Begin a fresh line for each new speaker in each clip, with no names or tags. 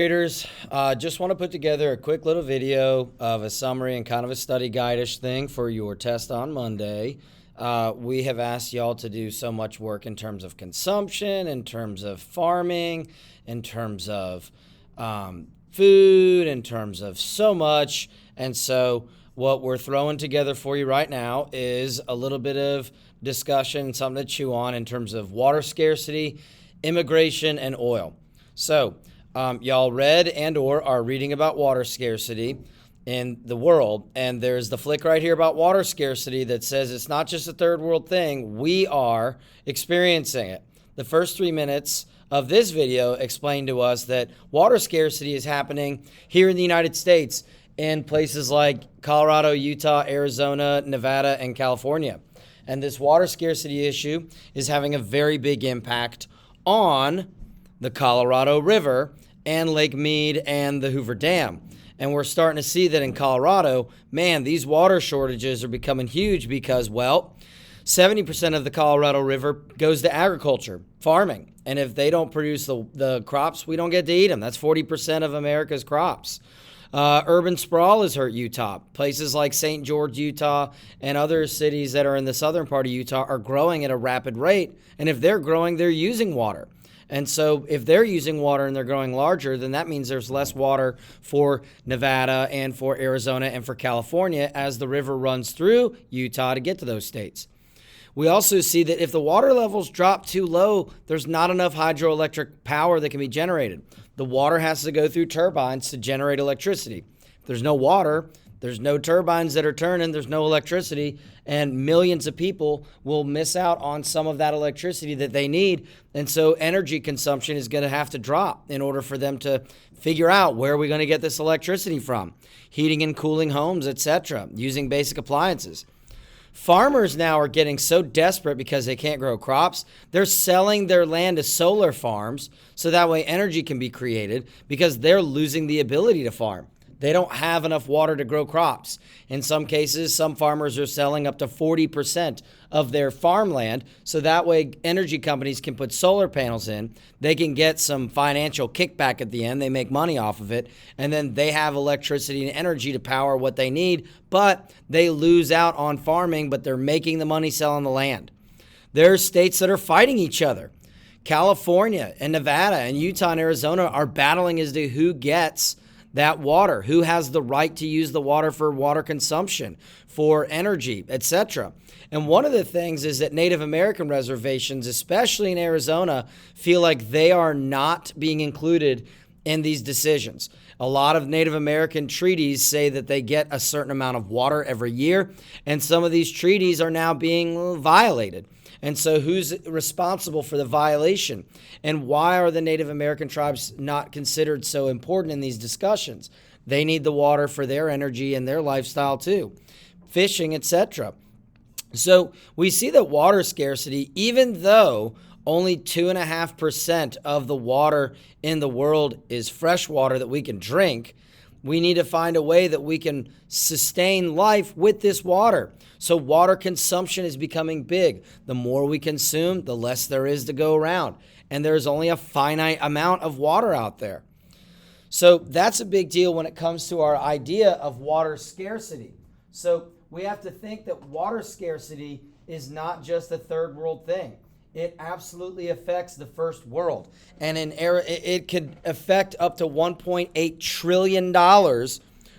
Traders, just want to put together a quick little video of a summary and kind of a study guide-ish thing for your test on Monday. We have asked y'all to do so much work in terms of consumption, in terms of farming, in terms of food, in terms of so much. And so what we're throwing together for you right now is a little bit of discussion, something to chew on in terms of water scarcity, immigration, and oil. So y'all read and or are reading about water scarcity in the world, and there's the flick right here about water scarcity that says it's not just a third world thing. We are experiencing it. The first 3 minutes of this video explain to us that water scarcity is happening here in the United States in places like Colorado, Utah, Arizona, Nevada, and California. And this water scarcity issue is having a very big impact on the Colorado River and Lake Mead and the Hoover Dam. And we're starting to see that in Colorado, man, these water shortages are becoming huge because, well, 70% of the Colorado River goes to agriculture, farming. And if they don't produce the crops, we don't get to eat them. That's 40% of America's crops. Urban sprawl has hurt Utah. Places like St. George, Utah, and other cities that are in the southern part of Utah are growing at a rapid rate. And if they're growing, they're using water. And so if they're using water and they're growing larger, then that means there's less water for Nevada and for Arizona and for California as the river runs through Utah to get to those states. We also see that if the water levels drop too low, there's not enough hydroelectric power that can be generated. The water has to go through turbines to generate electricity. If there's no water, there's no turbines that are turning, there's no electricity, and millions of people will miss out on some of that electricity that they need. And so energy consumption is going to have to drop in order for them to figure out where are we going to get this electricity from. Heating and cooling homes, etc., using basic appliances. Farmers now are getting so desperate because they can't grow crops. They're selling their land to solar farms so that way energy can be created because they're losing the ability to farm. They don't have enough water to grow crops. In some cases, some farmers are selling up to 40% of their farmland, so that way energy companies can put solar panels in. They can get some financial kickback at the end. They make money off of it, and then they have electricity and energy to power what they need, but they lose out on farming, but they're making the money selling the land. There are states that are fighting each other. California and Nevada and Utah and Arizona are battling as to who gets that water, who has the right to use the water for water consumption, for energy, etc. And one of the things is that Native American reservations, especially in Arizona, feel like they are not being included in these decisions. A lot of Native American treaties say that they get a certain amount of water every year, and some of these treaties are now being violated. And so who's responsible for the violation? And why are the Native American tribes not considered so important in these discussions? They need the water for their energy and their lifestyle too, fishing, etc. So we see that water scarcity, even though only 2.5% of the water in the world is fresh water that we can drink, we need to find a way that we can sustain life with this water. So water consumption is becoming big. The more we consume, the less there is to go around. And there's only a finite amount of water out there. So that's a big deal when it comes to our idea of water scarcity. So we have to think that water scarcity is not just a third world thing. It absolutely affects the first world. And it could affect up to $1.8 trillion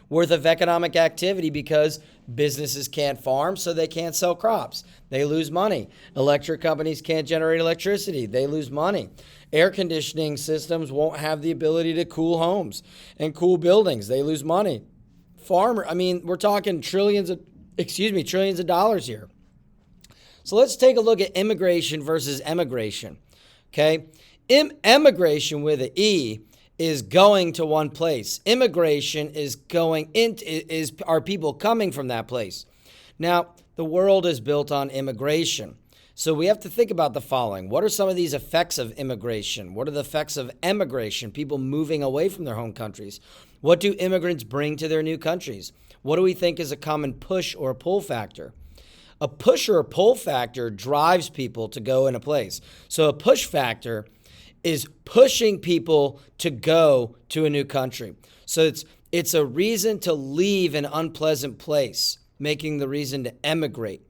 worth of economic activity because businesses can't farm, so they can't sell crops. They lose money. Electric companies can't generate electricity. They lose money. Air conditioning systems won't have the ability to cool homes and cool buildings. They lose money. We're talking trillions of dollars here. So let's take a look at immigration versus emigration. Okay, emigration with an E is going to one place. Immigration is are people coming from that place. Now, the world is built on immigration. So we have to think about the following. What are some of these effects of immigration? What are the effects of emigration, people moving away from their home countries? What do immigrants bring to their new countries? What do we think is a common push or pull factor? A push or a pull factor drives people to go in a place. So a push factor is pushing people to go to a new country. So it's a reason to leave an unpleasant place, making the reason to emigrate.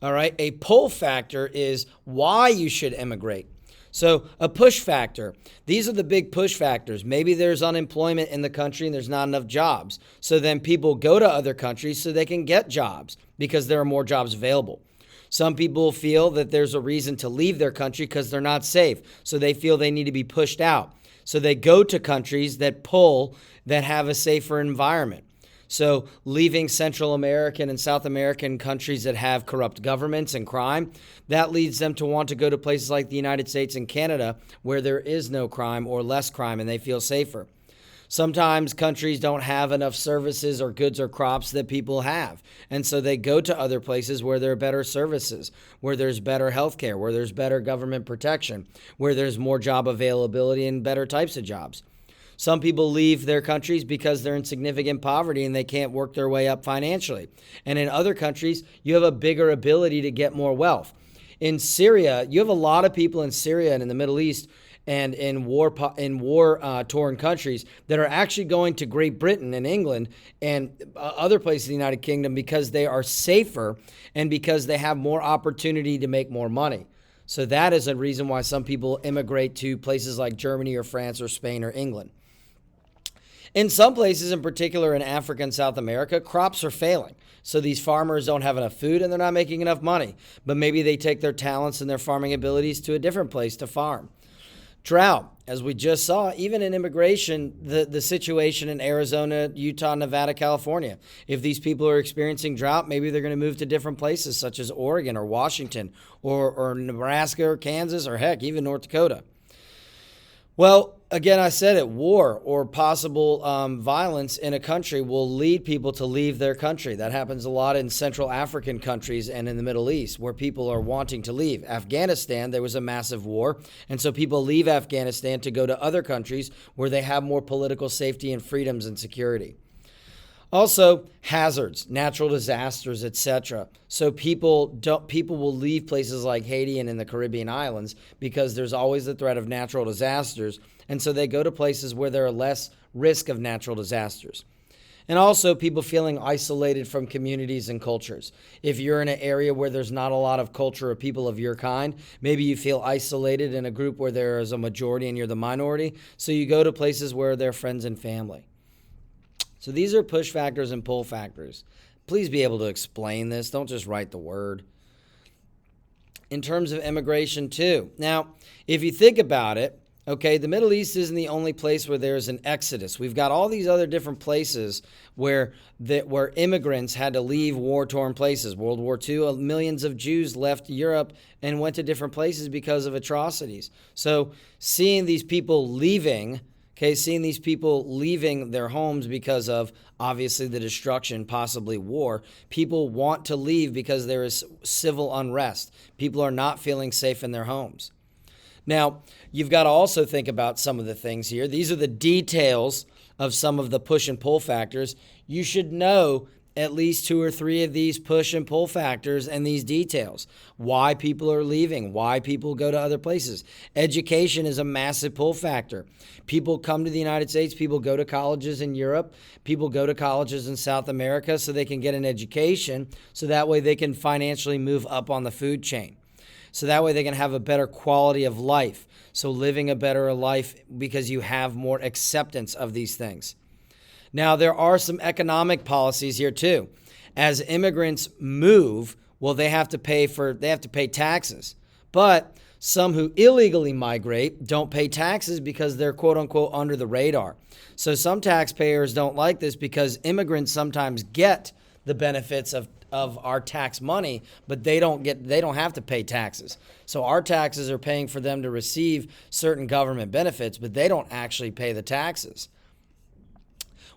All right. A pull factor is why you should emigrate. So a push factor, these are the big push factors. Maybe there's unemployment in the country and there's not enough jobs. So then people go to other countries so they can get jobs because there are more jobs available. Some people feel that there's a reason to leave their country because they're not safe. So they feel they need to be pushed out. So they go to countries that have a safer environment. So leaving Central American and South American countries that have corrupt governments and crime, that leads them to want to go to places like the United States and Canada where there is no crime or less crime and they feel safer. Sometimes countries don't have enough services or goods or crops that people have. And so they go to other places where there are better services, where there's better health care, where there's better government protection, where there's more job availability and better types of jobs. Some people leave their countries because they're in significant poverty and they can't work their way up financially. And in other countries, you have a bigger ability to get more wealth. In Syria, you have a lot of people in Syria and in the Middle East and in war-torn countries that are actually going to Great Britain and England and other places in the United Kingdom because they are safer and because they have more opportunity to make more money. So that is a reason why some people immigrate to places like Germany or France or Spain or England. In some places, in particular in Africa and South America, crops are failing. So these farmers don't have enough food and they're not making enough money. But maybe they take their talents and their farming abilities to a different place to farm. Drought, as we just saw, even in immigration, the situation in Arizona, Utah, Nevada, California. If these people are experiencing drought, maybe they're going to move to different places such as Oregon or Washington or Nebraska or Kansas or heck, even North Dakota. Well, again, I said it, war or possible violence in a country will lead people to leave their country. That happens a lot in Central African countries and in the Middle East where people are wanting to leave. Afghanistan, there was a massive war, and so people leave Afghanistan to go to other countries where they have more political safety and freedoms and security. Also, hazards, natural disasters, etc. So people will leave places like Haiti and in the Caribbean islands because there's always the threat of natural disasters, and so they go to places where there are less risk of natural disasters. And also people feeling isolated from communities and cultures. If you're in an area where there's not a lot of culture or people of your kind, maybe you feel isolated in a group where there is a majority and you're the minority, so you go to places where they're friends and family. So these are push factors and pull factors. Please be able to explain this. Don't just write the word. In terms of immigration too. Now, if you think about it, okay, the Middle East isn't the only place where there's an exodus. We've got all these other different places where immigrants had to leave war-torn places. World War II, millions of Jews left Europe and went to different places because of atrocities. So seeing these people leaving their homes because of, obviously, the destruction, possibly war. People want to leave because there is civil unrest. People are not feeling safe in their homes. Now, you've got to also think about some of the things here. These are the details of some of the push and pull factors. You should know at least 2 or 3 of these push and pull factors and these details. Why people are leaving, why people go to other places. Education is a massive pull factor. People come to the United States, people go to colleges in Europe, people go to colleges in South America so they can get an education, so that way they can financially move up on the food chain. So that way they can have a better quality of life. So living a better life because you have more acceptance of these things. Now, there are some economic policies here too. As immigrants move, well, they have to pay taxes. But some who illegally migrate don't pay taxes because they're quote unquote under the radar. So some taxpayers don't like this because immigrants sometimes get the benefits of our tax money, but they don't have to pay taxes. So our taxes are paying for them to receive certain government benefits, but they don't actually pay the taxes.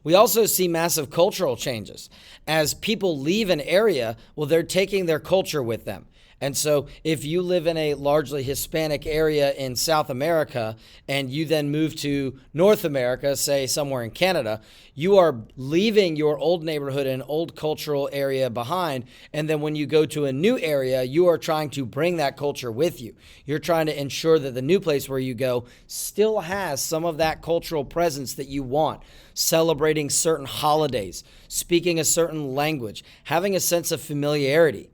We also see massive cultural changes. As people leave an area, well, they're taking their culture with them. And so if you live in a largely Hispanic area in South America and you then move to North America, say somewhere in Canada, you are leaving your old neighborhood and old cultural area behind. And then when you go to a new area, you are trying to bring that culture with you. You're trying to ensure that the new place where you go still has some of that cultural presence that you want, celebrating certain holidays, speaking a certain language, having a sense of familiarity.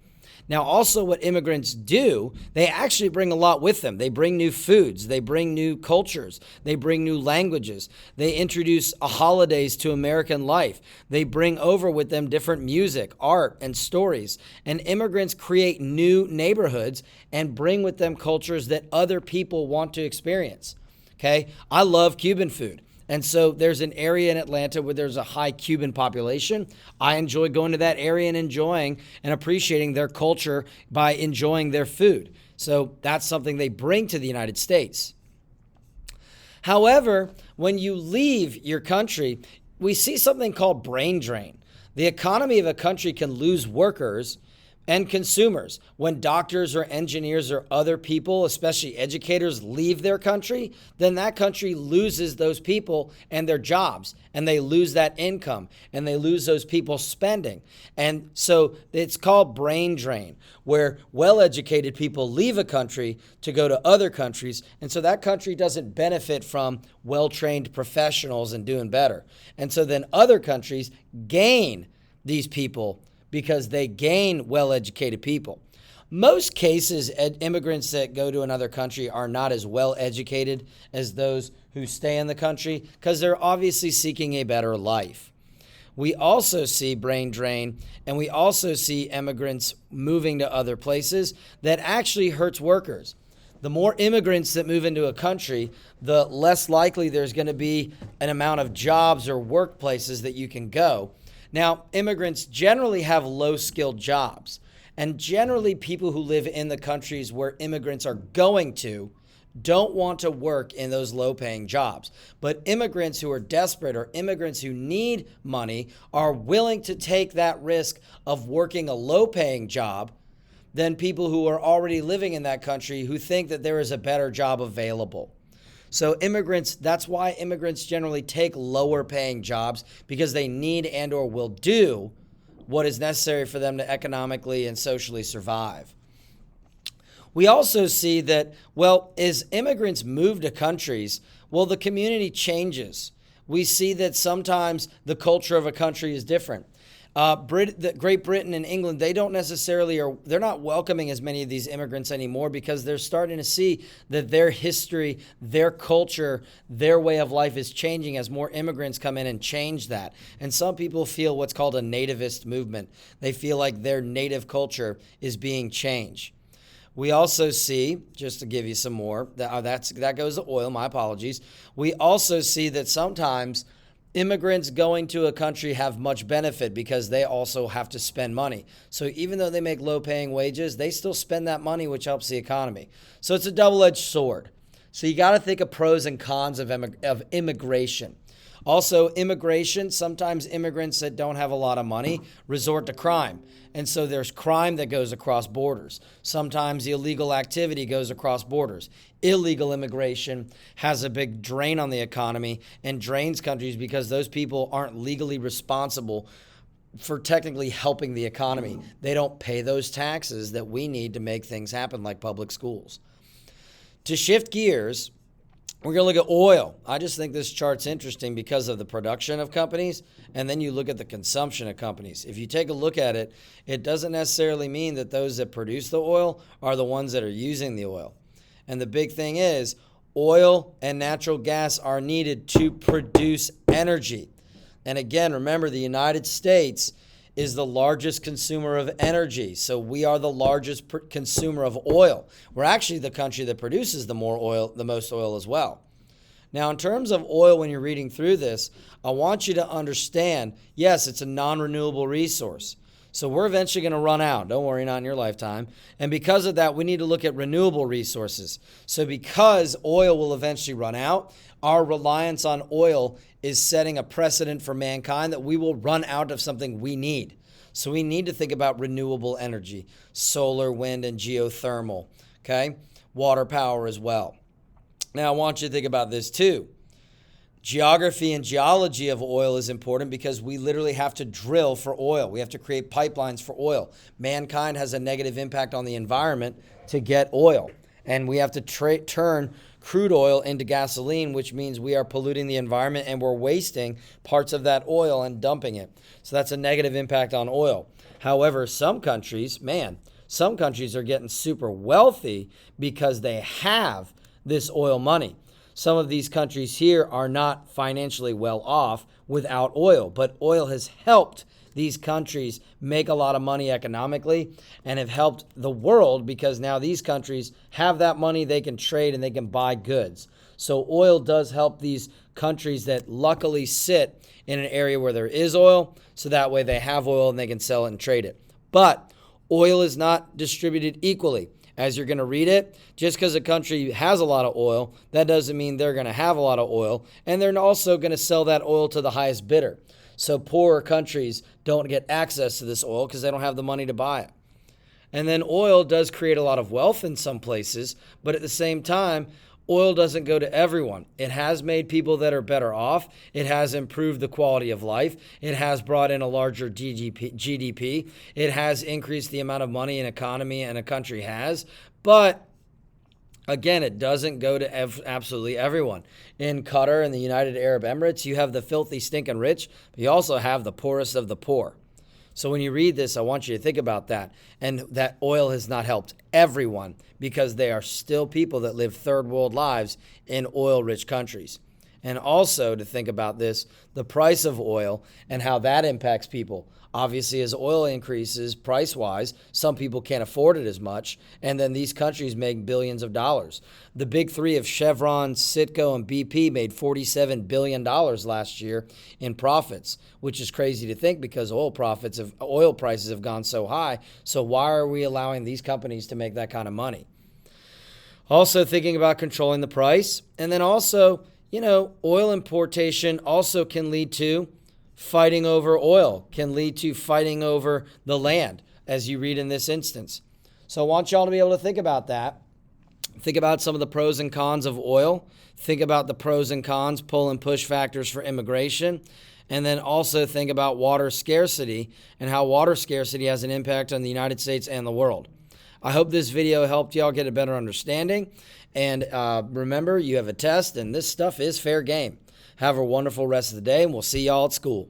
Now, also what immigrants do, they actually bring a lot with them. They bring new foods. They bring new cultures. They bring new languages. They introduce holidays to American life. They bring over with them different music, art, and stories. And immigrants create new neighborhoods and bring with them cultures that other people want to experience. Okay? I love Cuban food. And so there's an area in Atlanta where there's a high Cuban population. I enjoy going to that area and enjoying and appreciating their culture by enjoying their food. So that's something they bring to the United States. However, when you leave your country, we see something called brain drain. The economy of a country can lose workers and consumers. When doctors or engineers or other people, especially educators, leave their country, then that country loses those people and their jobs, and they lose that income, and they lose those people spending. And so it's called brain drain, where well-educated people leave a country to go to other countries, and so that country doesn't benefit from well-trained professionals and doing better. And so then other countries gain these people because they gain well-educated people. Most cases, immigrants that go to another country are not as well-educated as those who stay in the country because they're obviously seeking a better life. We also see brain drain, and we also see immigrants moving to other places that actually hurts workers. The more immigrants that move into a country, the less likely there's going to be an amount of jobs or workplaces that you can go. Now, immigrants generally have low-skilled jobs, and generally people who live in the countries where immigrants are going to don't want to work in those low-paying jobs. But immigrants who are desperate or immigrants who need money are willing to take that risk of working a low-paying job than people who are already living in that country who think that there is a better job available. So immigrants, that's why immigrants generally take lower paying jobs, because they need and or will do what is necessary for them to economically and socially survive. We also see that, well, as immigrants move to countries, well, the community changes. We see that sometimes the culture of a country is different. Great Britain and England, they don't necessarily, or they're not welcoming as many of these immigrants anymore because they're starting to see that their history, their culture, their way of life is changing as more immigrants come in and change that. And some people feel what's called a nativist movement. They feel like their native culture is being changed. We also see, just to give you some more, that goes to oil, my apologies. We also see that sometimes immigrants going to a country have much benefit because they also have to spend money. So even though they make low-paying wages, they still spend that money, which helps the economy. So it's a double-edged sword. So you got to think of pros and cons of immigration. Also, immigration, sometimes immigrants that don't have a lot of money resort to crime. And so there's crime that goes across borders. Sometimes illegal activity goes across borders. Illegal immigration has a big drain on the economy and drains countries because those people aren't legally responsible for technically helping the economy. They don't pay those taxes that we need to make things happen, like public schools. To shift gears, we're going to look at oil. I just think this chart's interesting because of the production of companies, and then you look at the consumption of companies. If you take a look at it, it doesn't necessarily mean that those that produce the oil are the ones that are using the oil. And the big thing is, oil and natural gas are needed to produce energy. And again, remember, the United States is the largest consumer of energy. So we are the largest consumer of oil. We're actually the country that produces the most oil as well. Now, in terms of oil, when you're reading through this, I want you to understand, yes, it's a non-renewable resource. So we're eventually going to run out. Don't worry, not in your lifetime. And because of that, we need to look at renewable resources. So because oil will eventually run out, our reliance on oil is setting a precedent for mankind that we will run out of something we need. So we need to think about renewable energy, solar, wind, and geothermal, okay? Water power as well. Now, I want you to think about this too. Geography and geology of oil is important because we literally have to drill for oil. We have to create pipelines for oil. Mankind has a negative impact on the environment to get oil. And we have to turn crude oil into gasoline, which means we are polluting the environment and we're wasting parts of that oil and dumping it. So that's a negative impact on oil. However, some countries are getting super wealthy because they have this oil money. Some of these countries here are not financially well off without oil, but oil has helped these countries make a lot of money economically and have helped the world because now these countries have that money, they can trade and they can buy goods. So oil does help these countries that luckily sit in an area where there is oil, so that way they have oil and they can sell it and trade it. But oil is not distributed equally. As you're going to read it, just because a country has a lot of oil, that doesn't mean they're going to have a lot of oil, and they're also going to sell that oil to the highest bidder. So poorer countries don't get access to this oil because they don't have the money to buy it. And then oil does create a lot of wealth in some places, but at the same time, oil doesn't go to everyone. It has made people that are better off. It has improved the quality of life. It has brought in a larger GDP. It has increased the amount of money an economy and a country has. But again, it doesn't go to absolutely everyone. In Qatar and the United Arab Emirates, you have the filthy, stinking rich, but you also have the poorest of the poor. So when you read this, I want you to think about that. And that oil has not helped everyone because they are still people that live third world lives in oil-rich countries. And also to think about this, the price of oil and how that impacts people. Obviously, as oil increases price-wise, some people can't afford it as much, and then these countries make billions of dollars. The big three of Chevron, Citgo, and BP made $47 billion last year in profits, which is crazy to think because oil prices have gone so high. So why are we allowing these companies to make that kind of money? Also thinking about controlling the price, and then also, oil importation also can lead to fighting over oil, can lead to fighting over the land, as you read in this instance. So I want y'all to be able to think about that. Think about some of the pros and cons of oil. Think about the pros and cons, pull and push factors for immigration. And then also think about water scarcity and how water scarcity has an impact on the United States and the world. I hope this video helped y'all get a better understanding. And remember, you have a test, and this stuff is fair game. Have a wonderful rest of the day, and we'll see y'all at school.